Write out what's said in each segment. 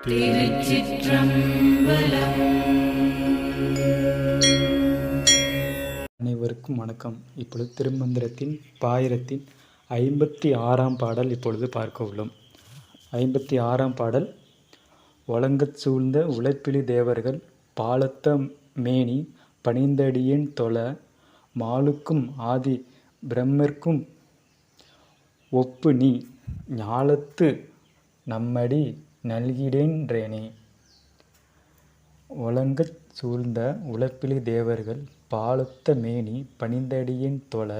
திருச்சிற்றம்பலம். அனைவருக்கும் வணக்கம். இப்பொழுது திருமந்திரத்தின் பாயிரத்தின் 56ஆம் பாடல் இப்பொழுது பார்க்க உள்ளோம். 56ஆம் பாடல். ஒலங்கச் சூழ்ந்த உழைப்பிலி தேவர்கள் பாலத்த மேனி பணிந்தடியேன் தொழ மாலுக்கும் ஆதி பிரம்மர்க்கும் ஒப்பு நீ ஞாலத்து நம்மடி நல்கிடேன்றேனே. ஒலங்கச் சூழ்ந்த உழைப்பிலி தேவர்கள் பாலத்த மேனி பணிந்தடியேன் தொழ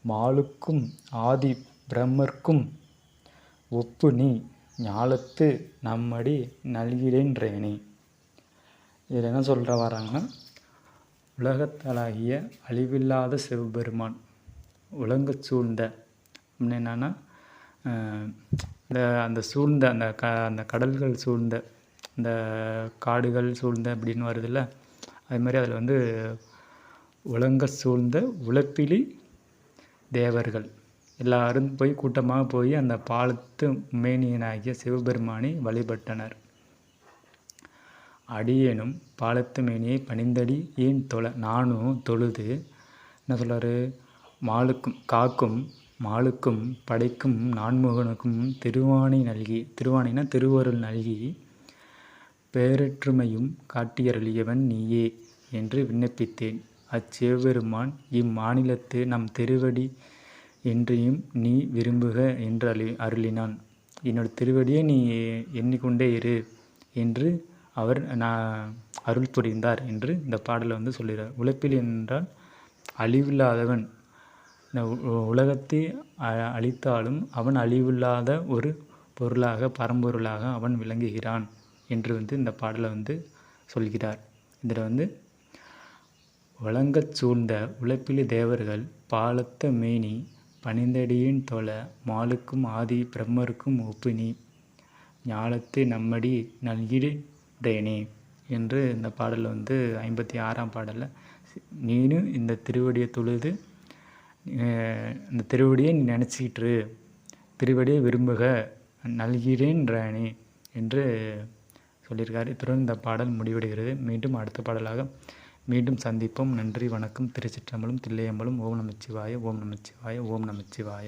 மாலுக்கும் ஆதி பிரம்மர்க்கும் ஒப்பு நீ ஞாலத்து நம்மடி நல்கிடேன்றேனே. இதில் என்ன சொல்கிற வராங்கன்னா, உலகத்தலாகிய அழிவில்லாத சிவபெருமான் உலங்கச் சூழ்ந்த என்னென்னா அந்த சூழ்ந்த அந்த கடல்கள் சூழ்ந்த இந்த காடுகள் சூழ்ந்த அப்படின்னு வருதுல்ல, அது மாதிரி அதில் உலங்க சூழ்ந்த உழைப்பிலி தேவர்கள் எல்லாரும் போய் கூட்டமாக போய் அந்த பாலத்து மேனியனாகிய சிவபெருமானை வழிபட்டனர். அடியேனும் பாலத்து மேனியை பணிந்தடி ஏன் தொழ, நானும் தொழுது என்ன சொல்கிறாரு, மாலுக்கும் காக்கும் மாலுக்கும் படைக்கும் நான்முகனுக்கும் திருவானை நல்கி, திருவானைனா திருவருள் நல்கி பேரற்றுமையும் காட்டியருளியவன் நீயே என்று விண்ணப்பித்தேன். அச்சிவபெருமான் இம்மாநிலத்து நம் திருவடி என்றையும் நீ விரும்புக என்று அருளினான். என்னோட திருவடியை நீ எண்ணிக்கொண்டே இரு என்று அவர் அருள் புரிந்தார் என்று இந்த பாடலை சொல்கிறார். உழைப்பில் என்றால் அழிவில்லாதவன், இந்த உலகத்தை அழித்தாலும் அவன் அழிவில்லாத ஒரு பொருளாக பரம்பொருளாக அவன் விளங்குகிறான் என்று இந்த பாடலை சொல்கிறார். இதில் வழங்கச் சூழ்ந்த உழைப்பிலி தேவர்கள் பாலத்த மேனி பணிந்தடியேன் தொழ மாலுக்கும் ஆதி பிரம்மருக்கும் ஒப்புனி ஞாலத்தை நம்மடி நல்கிடேனே என்று இந்த பாடலில் 56ஆம் பாடலில், நீனும் இந்த திருவடியை தொழுது இந்த திருவடியை நீ நினச்சிக்கிட்டு திருவடியை விரும்புக நல்கிறேன்றானே என்று சொல்லியிருக்காரு. இத்துடன் இந்த பாடல் முடிவடைகிறது. மீண்டும் அடுத்த பாடலாக மீண்டும் சந்திப்போம். நன்றி, வணக்கம். திருச்சிற்றம்பலம், தில்லையம்பலம். ஓம் நமச்சிவாய, ஓம் நமச்சிவாய, ஓம் நமச்சிவாய.